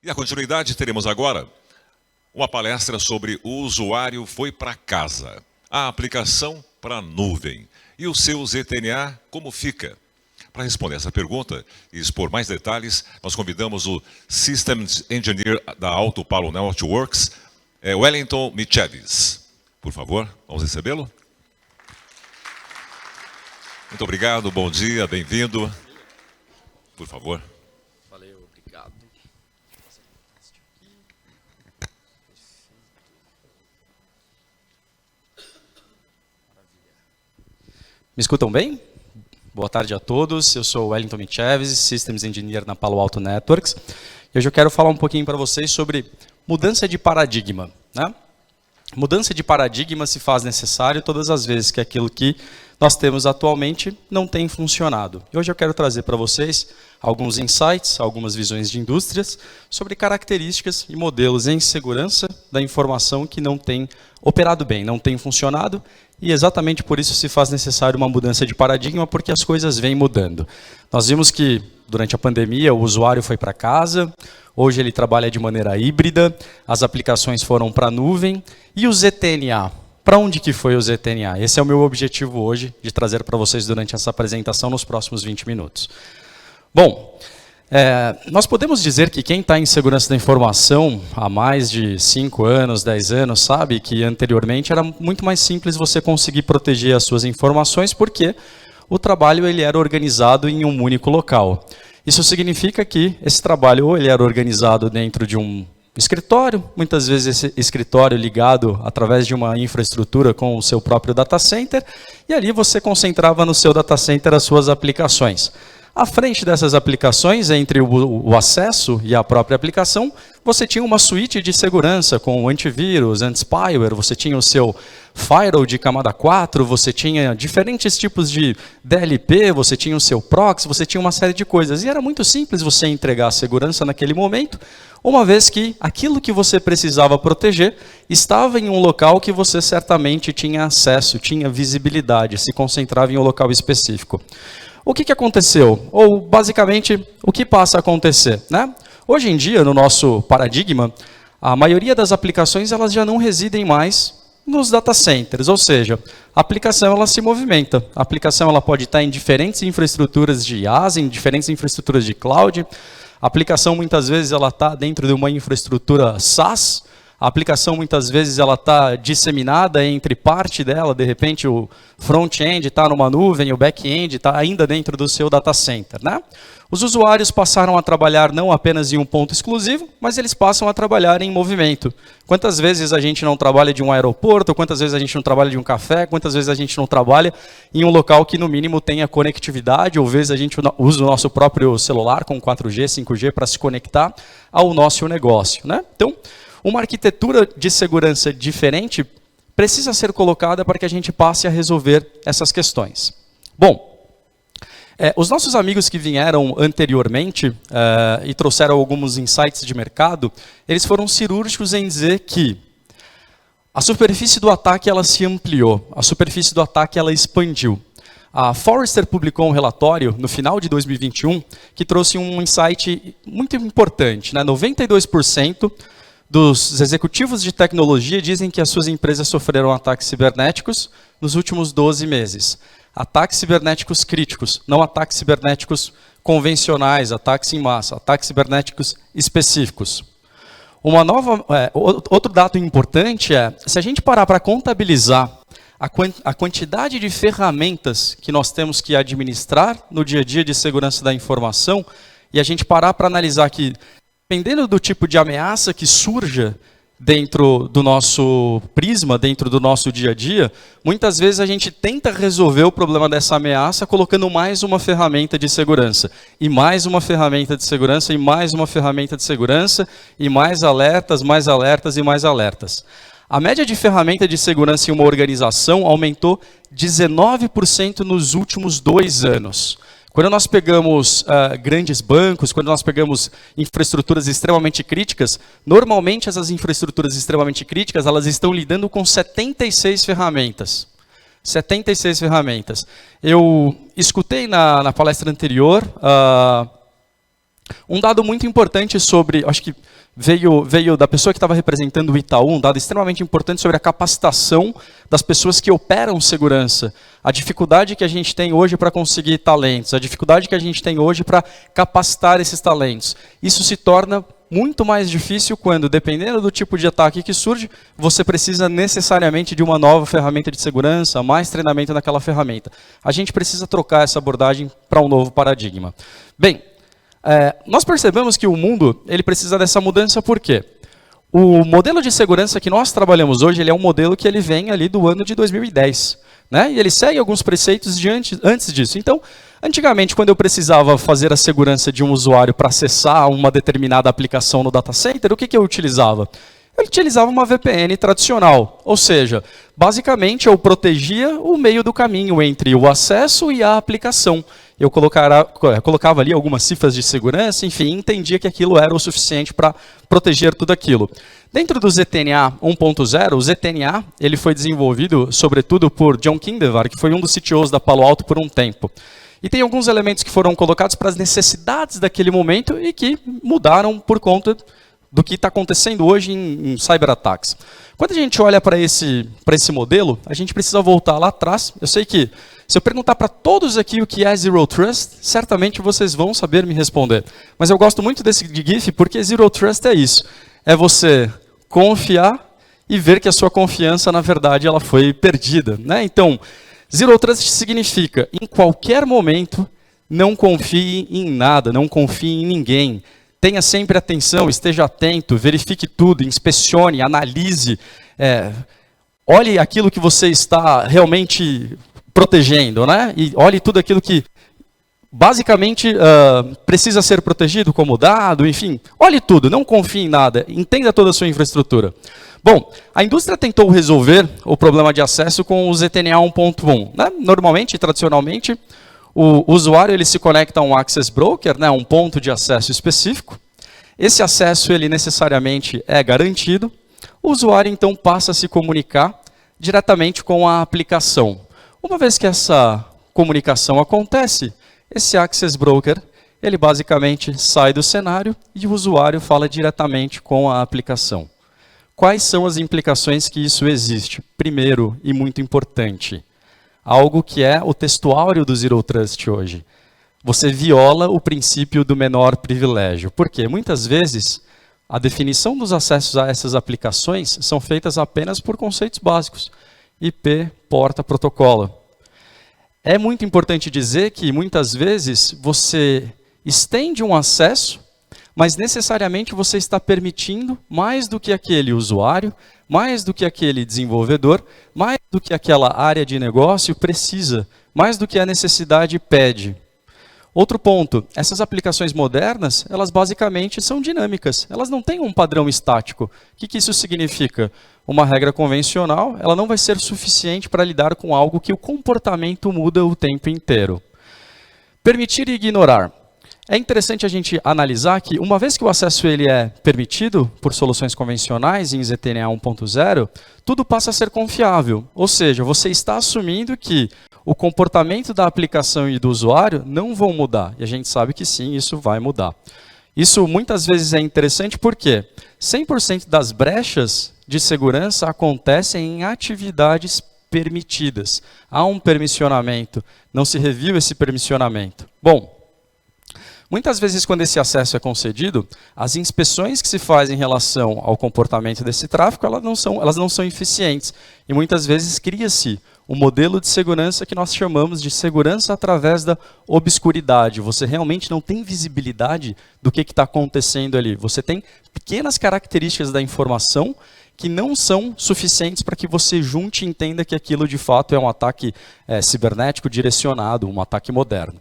E a continuidade teremos agora uma palestra sobre o usuário foi para casa, a aplicação para a nuvem e o seu ZTNA como fica. Para responder essa pergunta e expor mais detalhes, nós convidamos o Systems Engineer da Alto Palo Networks, Wellington Micheves. Por favor, vamos recebê-lo. Muito obrigado, bom dia, bem-vindo. Por favor. Valeu, obrigado. Me escutam bem? Boa tarde a todos, eu sou o Wellington Micheves, Systems Engineer na Palo Alto Networks. E hoje eu quero falar um pouquinho para vocês sobre mudança de paradigma, né? Mudança de paradigma se faz necessário todas as vezes que aquilo que nós temos atualmente não tem funcionado. E hoje eu quero trazer para vocês alguns insights, algumas visões de indústrias sobre características e modelos em segurança da informação que não tem operado bem, não tem funcionado, e exatamente por isso se faz necessário uma mudança de paradigma, porque as coisas vêm mudando. Nós vimos que durante a pandemia o usuário foi para casa, hoje ele trabalha de maneira híbrida, as aplicações foram para a nuvem, e o ZTNA? Para onde que foi o ZTNA? Esse é o meu objetivo hoje, de trazer para vocês durante essa apresentação nos próximos 20 minutos. Bom, nós podemos dizer que quem está em segurança da informação há mais de 5 anos, 10 anos, sabe que anteriormente era muito mais simples você conseguir proteger as suas informações, porque o trabalho ele era organizado em um único local. Isso significa que esse trabalho ou ele era organizado dentro de um escritório, muitas vezes esse escritório ligado através de uma infraestrutura com o seu próprio data center, e ali você concentrava no seu data center as suas aplicações. À frente dessas aplicações, entre o acesso e a própria aplicação, você tinha uma suíte de segurança com antivírus, anti-spyware, você tinha o seu firewall de camada 4, você tinha diferentes tipos de DLP, você tinha o seu proxy, você tinha uma série de coisas. E era muito simples você entregar a segurança naquele momento, uma vez que aquilo que você precisava proteger estava em um local que você certamente tinha acesso, tinha visibilidade, se concentrava em um local específico. O que aconteceu? Ou, basicamente, o que passa a acontecer, né? Hoje em dia, no nosso paradigma, a maioria das aplicações elas já não residem mais nos data centers, ou seja, a aplicação ela se movimenta. A aplicação ela pode estar em diferentes infraestruturas de IaaS, em diferentes infraestruturas de cloud. A aplicação, muitas vezes, ela está dentro de uma infraestrutura SaaS. A aplicação, muitas vezes, ela está disseminada entre parte dela, de repente o front-end está numa nuvem, o back-end está ainda dentro do seu data center, né? Os usuários passaram a trabalhar não apenas em um ponto exclusivo, mas eles passam a trabalhar em movimento. Quantas vezes a gente não trabalha de um aeroporto, quantas vezes a gente não trabalha de um café, quantas vezes a gente não trabalha em um local que no mínimo tenha conectividade, ou vezes a gente usa o nosso próprio celular com 4G, 5G para se conectar ao nosso negócio, né? Então, uma arquitetura de segurança diferente precisa ser colocada para que a gente passe a resolver essas questões. Bom, os nossos amigos que vieram anteriormente e trouxeram alguns insights de mercado, eles foram cirúrgicos em dizer que a superfície do ataque ela se ampliou, a superfície do ataque ela expandiu. A Forrester publicou um relatório no final de 2021 que trouxe um insight muito importante, né? 92% dos executivos de tecnologia dizem que as suas empresas sofreram ataques cibernéticos nos últimos 12 meses. Ataques cibernéticos críticos, não ataques cibernéticos convencionais, ataques em massa, ataques cibernéticos específicos. Outro dado importante é, se a gente parar para contabilizar a quantidade de ferramentas que nós temos que administrar no dia a dia de segurança da informação, e a gente parar para analisar que, dependendo do tipo de ameaça que surja dentro do nosso prisma, dentro do nosso dia a dia, muitas vezes a gente tenta resolver o problema dessa ameaça colocando mais uma ferramenta de segurança, e mais uma ferramenta de segurança, e mais uma ferramenta de segurança, e mais alertas e mais alertas. A média de ferramenta de segurança em uma organização aumentou 19% nos últimos 2 anos. Quando nós pegamos grandes bancos, quando nós pegamos infraestruturas extremamente críticas, normalmente essas infraestruturas extremamente críticas, elas estão lidando com 76 ferramentas. 76 ferramentas. Eu escutei na palestra anterior Um dado muito importante sobre, acho que veio da pessoa que estava representando o Itaú, um dado extremamente importante sobre a capacitação das pessoas que operam segurança. A dificuldade que a gente tem hoje para conseguir talentos, a dificuldade que a gente tem hoje para capacitar esses talentos. Isso se torna muito mais difícil quando, dependendo do tipo de ataque que surge, você precisa necessariamente de uma nova ferramenta de segurança, mais treinamento naquela ferramenta. A gente precisa trocar essa abordagem para um novo paradigma. Bem, nós percebemos que o mundo ele precisa dessa mudança por quê? O modelo de segurança que nós trabalhamos hoje ele é um modelo que ele vem ali do ano de 2010. Né? E ele segue alguns preceitos antes disso. Então, antigamente, quando eu precisava fazer a segurança de um usuário para acessar uma determinada aplicação no data center, o que eu utilizava? Eu utilizava uma VPN tradicional, ou seja, basicamente eu protegia o meio do caminho entre o acesso e a aplicação. Eu colocava ali algumas cifras de segurança, enfim, entendia que aquilo era o suficiente para proteger tudo aquilo. Dentro do ZTNA 1.0, o ZTNA ele foi desenvolvido, sobretudo, por John Kindevar, que foi um dos CTOs da Palo Alto por um tempo. E tem alguns elementos que foram colocados para as necessidades daquele momento e que mudaram por conta do que está acontecendo hoje em cyberataques. Quando a gente olha para esse modelo, a gente precisa voltar lá atrás. Eu sei que, se eu perguntar para todos aqui o que é Zero Trust, certamente vocês vão saber me responder. Mas eu gosto muito desse GIF porque Zero Trust é isso. É você confiar e ver que a sua confiança, na verdade, ela foi perdida. Né? Então, Zero Trust significa, em qualquer momento, não confie em nada, não confie em ninguém. Tenha sempre atenção, esteja atento, verifique tudo, inspecione, analise, olhe aquilo que você está realmente protegendo, né? E olhe tudo aquilo que basicamente precisa ser protegido como dado, enfim. Olhe tudo, não confie em nada, entenda toda a sua infraestrutura. Bom, a indústria tentou resolver o problema de acesso com o ZTNA 1.1. Né? Normalmente, tradicionalmente, o usuário ele se conecta a um access broker, né, um ponto de acesso específico. Esse acesso ele necessariamente é garantido. O usuário então passa a se comunicar diretamente com a aplicação. Uma vez que essa comunicação acontece, esse access broker ele basicamente sai do cenário e o usuário fala diretamente com a aplicação. Quais são as implicações que isso existe? Primeiro, e muito importante, algo que é o textuário do Zero Trust hoje. Você viola o princípio do menor privilégio. Por quê? Muitas vezes, a definição dos acessos a essas aplicações são feitas apenas por conceitos básicos. IP, porta, protocolo. É muito importante dizer que, muitas vezes, você estende um acesso, mas necessariamente você está permitindo mais do que aquele usuário, mais do que aquele desenvolvedor, mais do que aquela área de negócio precisa, mais do que a necessidade pede. Outro ponto, essas aplicações modernas, elas basicamente são dinâmicas, elas não têm um padrão estático. O que isso significa? Uma regra convencional, ela não vai ser suficiente para lidar com algo que o comportamento muda o tempo inteiro. Permitir e ignorar. É interessante a gente analisar que, uma vez que o acesso ele é permitido por soluções convencionais em ZTNA 1.0, tudo passa a ser confiável. Ou seja, você está assumindo que o comportamento da aplicação e do usuário não vão mudar. E a gente sabe que sim, isso vai mudar. Isso muitas vezes é interessante porque 100% das brechas de segurança acontecem em atividades permitidas. Há um permissionamento, não se reviu esse permissionamento. Bom, muitas vezes, quando esse acesso é concedido, as inspeções que se fazem em relação ao comportamento desse tráfego, elas não são eficientes. E muitas vezes cria-se um modelo de segurança que nós chamamos de segurança através da obscuridade. Você realmente não tem visibilidade do que está acontecendo ali. Você tem pequenas características da informação que não são suficientes para que você junte e entenda que aquilo de fato é um ataque cibernético direcionado, um ataque moderno.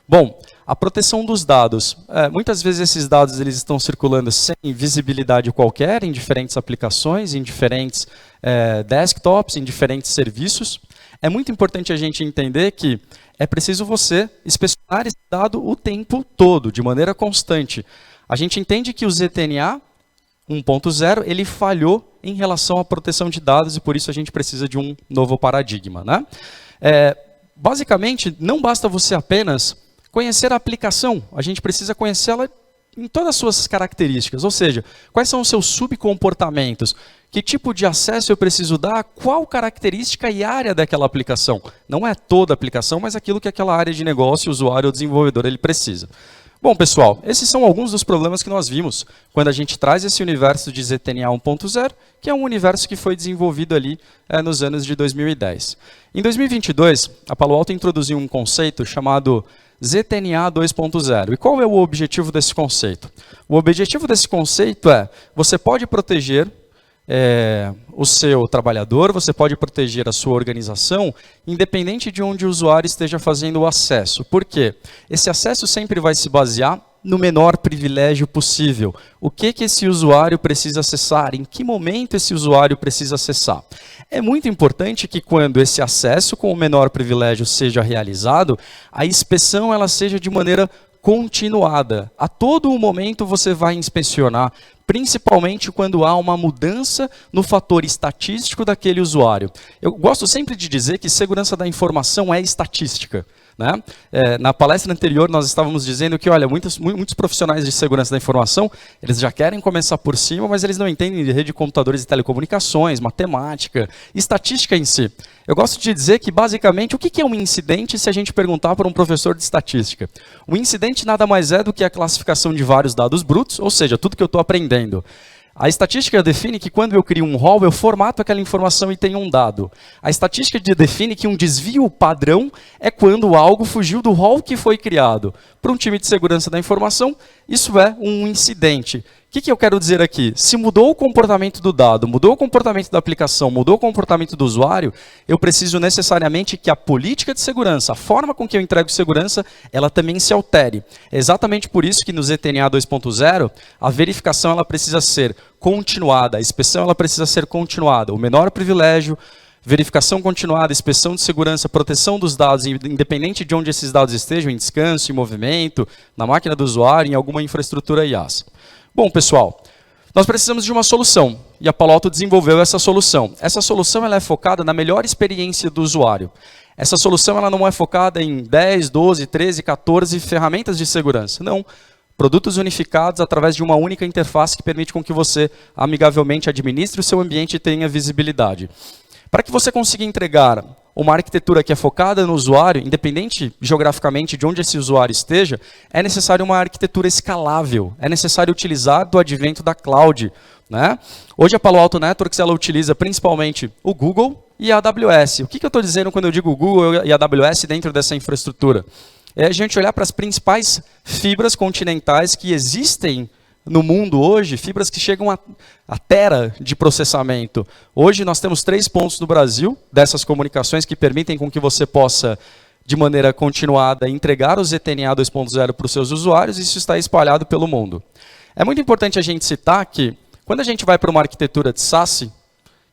Bom, a proteção dos dados. Muitas vezes esses dados eles estão circulando sem visibilidade qualquer, em diferentes aplicações, em diferentes desktops, em diferentes serviços. É muito importante a gente entender que é preciso você inspecionar esse dado o tempo todo, de maneira constante. A gente entende que o ZTNA 1.0 ele falhou em relação à proteção de dados e por isso a gente precisa de um novo paradigma. Né? Basicamente, não basta você apenas conhecer a aplicação, a gente precisa conhecê-la em todas as suas características, ou seja, quais são os seus subcomportamentos, que tipo de acesso eu preciso dar, qual característica e área daquela aplicação. Não é toda a aplicação, mas aquilo que aquela área de negócio, usuário ou desenvolvedor ele precisa. Bom, pessoal, esses são alguns dos problemas que nós vimos quando a gente traz esse universo de ZTNA 1.0, que é um universo que foi desenvolvido ali nos anos de 2010. Em 2022, a Palo Alto introduziu um conceito chamado ZTNA 2.0. E qual é o objetivo desse conceito? O objetivo desse conceito é, você pode proteger o seu trabalhador, você pode proteger a sua organização, independente de onde o usuário esteja fazendo o acesso. Por quê? Esse acesso sempre vai se basear no menor privilégio possível. O que esse usuário precisa acessar? Em que momento esse usuário precisa acessar? É muito importante que quando esse acesso com o menor privilégio seja realizado, a inspeção ela seja de maneira continuada. A todo momento você vai inspecionar, principalmente quando há uma mudança no fator estatístico daquele usuário. Eu gosto sempre de dizer que segurança da informação é estatística. Né? Na palestra anterior nós estávamos dizendo que, olha, muitos profissionais de segurança da informação, eles já querem começar por cima, mas eles não entendem de rede de computadores e telecomunicações, matemática, estatística em si. Eu gosto de dizer que, basicamente, o que é um incidente se a gente perguntar para um professor de estatística? Um incidente nada mais é do que a classificação de vários dados brutos, ou seja, tudo que eu estou aprendendo. A estatística define que quando eu crio um rol, eu formato aquela informação e tenho um dado. A estatística define que um desvio padrão é quando algo fugiu do rol que foi criado. Para um time de segurança da informação, isso é um incidente. O que eu quero dizer aqui? Se mudou o comportamento do dado, mudou o comportamento da aplicação, mudou o comportamento do usuário, eu preciso necessariamente que a política de segurança, a forma com que eu entrego segurança, ela também se altere. É exatamente por isso que no ZTNA 2.0, a verificação ela precisa ser continuada, a inspeção ela precisa ser continuada. O menor privilégio, verificação continuada, inspeção de segurança, proteção dos dados, independente de onde esses dados estejam, em descanso, em movimento, na máquina do usuário, em alguma infraestrutura IaaS. Bom, pessoal, nós precisamos de uma solução, e a Palo Alto desenvolveu essa solução. Essa solução ela é focada na melhor experiência do usuário. Essa solução ela não é focada em 10, 12, 13, 14 ferramentas de segurança. Não. Produtos unificados através de uma única interface que permite com que você amigavelmente administre o seu ambiente e tenha visibilidade. Para que você consiga entregar uma arquitetura que é focada no usuário, independente geograficamente de onde esse usuário esteja, é necessário uma arquitetura escalável, é necessário utilizar do advento da cloud. Né? Hoje a Palo Alto Networks ela utiliza principalmente o Google e a AWS. O que eu estou dizendo quando eu digo Google e a AWS dentro dessa infraestrutura? É a gente olhar para as principais fibras continentais que existem no mundo hoje, fibras que chegam a tera de processamento. Hoje nós temos 3 pontos no Brasil dessas comunicações que permitem com que você possa, de maneira continuada, entregar o ZTNA 2.0 para os seus usuários, e isso está espalhado pelo mundo. É muito importante a gente citar que, quando a gente vai para uma arquitetura de SASE,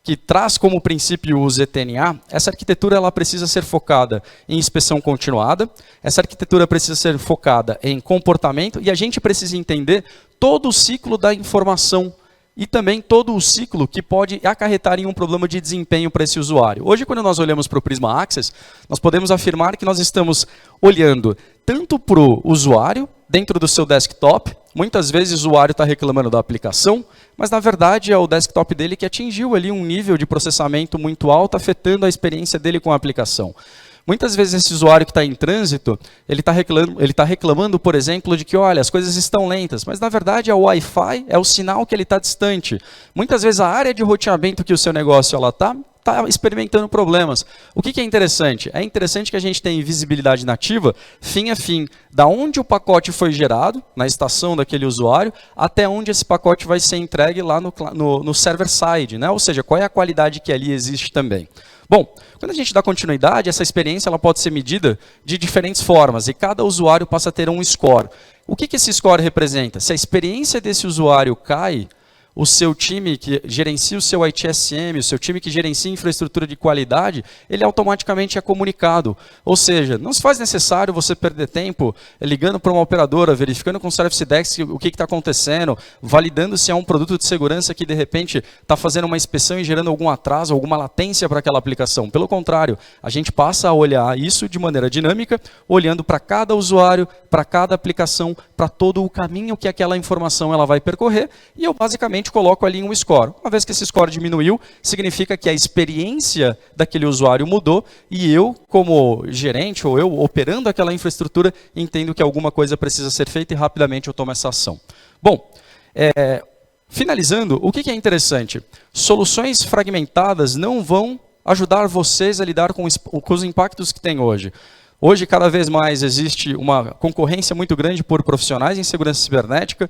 que traz como princípio o ZTNA, essa arquitetura ela precisa ser focada em inspeção continuada, essa arquitetura precisa ser focada em comportamento, e a gente precisa entender todo o ciclo da informação e também todo o ciclo que pode acarretar em um problema de desempenho para esse usuário. Hoje, quando nós olhamos para o Prisma Access, nós podemos afirmar que nós estamos olhando tanto para o usuário, dentro do seu desktop. Muitas vezes o usuário está reclamando da aplicação, mas na verdade é o desktop dele que atingiu ali um nível de processamento muito alto, afetando a experiência dele com a aplicação. Muitas vezes esse usuário que está em trânsito, ele está reclamando, por exemplo, de que, olha, as coisas estão lentas, mas na verdade é o Wi-Fi, é o sinal que ele está distante. Muitas vezes a área de roteamento que o seu negócio está experimentando problemas. O que é interessante? É interessante que a gente tenha visibilidade nativa, fim a fim, da onde o pacote foi gerado, na estação daquele usuário, até onde esse pacote vai ser entregue lá no server side, né? Ou seja, qual é a qualidade que ali existe também. Bom, quando a gente dá continuidade, essa experiência ela pode ser medida de diferentes formas, e cada usuário passa a ter um score. O que esse score representa? Se a experiência desse usuário cai, o seu time que gerencia o seu ITSM, o seu time que gerencia infraestrutura de qualidade, ele automaticamente é comunicado. Ou seja, não se faz necessário você perder tempo ligando para uma operadora, verificando com o Service Desk o que está acontecendo, validando se é um produto de segurança que de repente está fazendo uma inspeção e gerando algum atraso, alguma latência para aquela aplicação. Pelo contrário, a gente passa a olhar isso de maneira dinâmica, olhando para cada usuário, para cada aplicação, para todo o caminho que aquela informação ela vai percorrer, e eu basicamente coloco ali um score. Uma vez que esse score diminuiu, significa que a experiência daquele usuário mudou, e eu, como gerente, ou eu operando aquela infraestrutura, entendo que alguma coisa precisa ser feita e rapidamente eu tomo essa ação. Bom, finalizando, o que é interessante? Soluções fragmentadas não vão ajudar vocês a lidar com os impactos que tem hoje. Hoje, cada vez mais, existe uma concorrência muito grande por profissionais em segurança cibernética.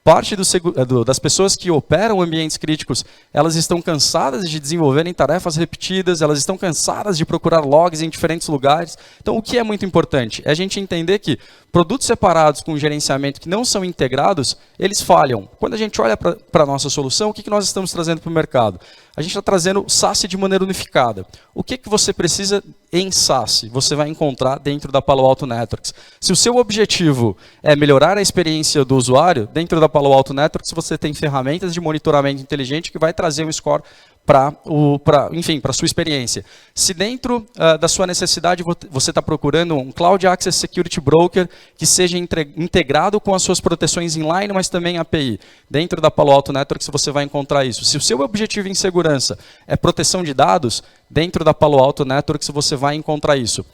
Parte das pessoas que operam ambientes críticos, elas estão cansadas de desenvolverem tarefas repetidas, elas estão cansadas de procurar logs em diferentes lugares. Então, o que é muito importante? É a gente entender que produtos separados com gerenciamento que não são integrados, eles falham. Quando a gente olha para a nossa solução, o que nós estamos trazendo para o mercado? A gente está trazendo SaaS de maneira unificada. O que você precisa em SaaS? Você vai encontrar dentro da Palo Alto Networks. Se o seu objetivo é melhorar a experiência do usuário, dentro da Palo Alto Networks você tem ferramentas de monitoramento inteligente que vai trazer um score para a sua experiência. Se dentro da sua necessidade você está procurando um Cloud Access Security Broker que seja integrado com as suas proteções inline, mas também API, dentro da Palo Alto Networks você vai encontrar isso. Se o seu objetivo em segurança é proteção de dados, dentro da Palo Alto Networks você vai encontrar isso.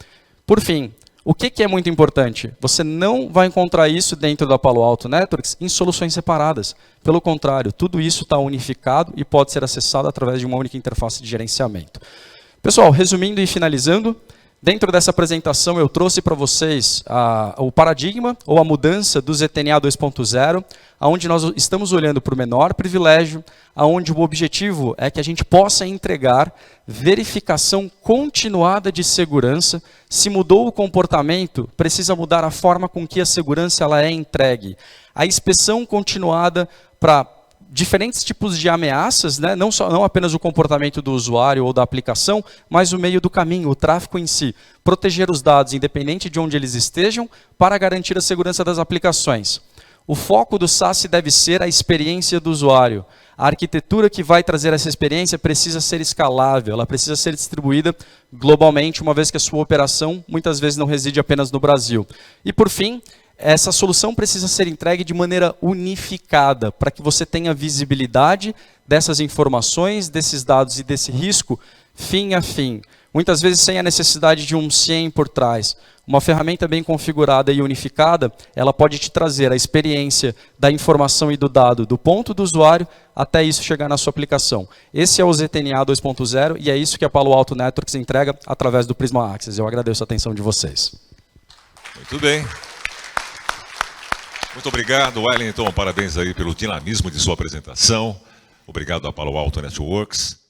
Por fim, o que é muito importante? Você não vai encontrar isso dentro da Palo Alto Networks em soluções separadas. Pelo contrário, tudo isso está unificado e pode ser acessado através de uma única interface de gerenciamento. Pessoal, resumindo e finalizando, dentro dessa apresentação eu trouxe para vocês o paradigma ou a mudança do ZTNA 2.0, onde nós estamos olhando para o menor privilégio, onde o objetivo é que a gente possa entregar verificação continuada de segurança. Se mudou o comportamento, precisa mudar a forma com que a segurança ela é entregue. A inspeção continuada para diferentes tipos de ameaças, né? Não apenas o comportamento do usuário ou da aplicação, mas o meio do caminho, o tráfego em si. Proteger os dados, independente de onde eles estejam, para garantir a segurança das aplicações. O foco do SaaS deve ser a experiência do usuário. A arquitetura que vai trazer essa experiência precisa ser escalável, ela precisa ser distribuída globalmente, uma vez que a sua operação muitas vezes não reside apenas no Brasil. E por fim, essa solução precisa ser entregue de maneira unificada, para que você tenha visibilidade dessas informações, desses dados e desse risco, fim a fim. Muitas vezes sem a necessidade de um CIEM por trás. Uma ferramenta bem configurada e unificada, ela pode te trazer a experiência da informação e do dado do ponto do usuário até isso chegar na sua aplicação. Esse é o ZTNA 2.0 e é isso que a Palo Alto Networks entrega através do Prisma Access. Eu agradeço a atenção de vocês. Muito bem. Muito obrigado, Wellington. Parabéns aí pelo dinamismo de sua apresentação. Obrigado a Palo Alto Networks.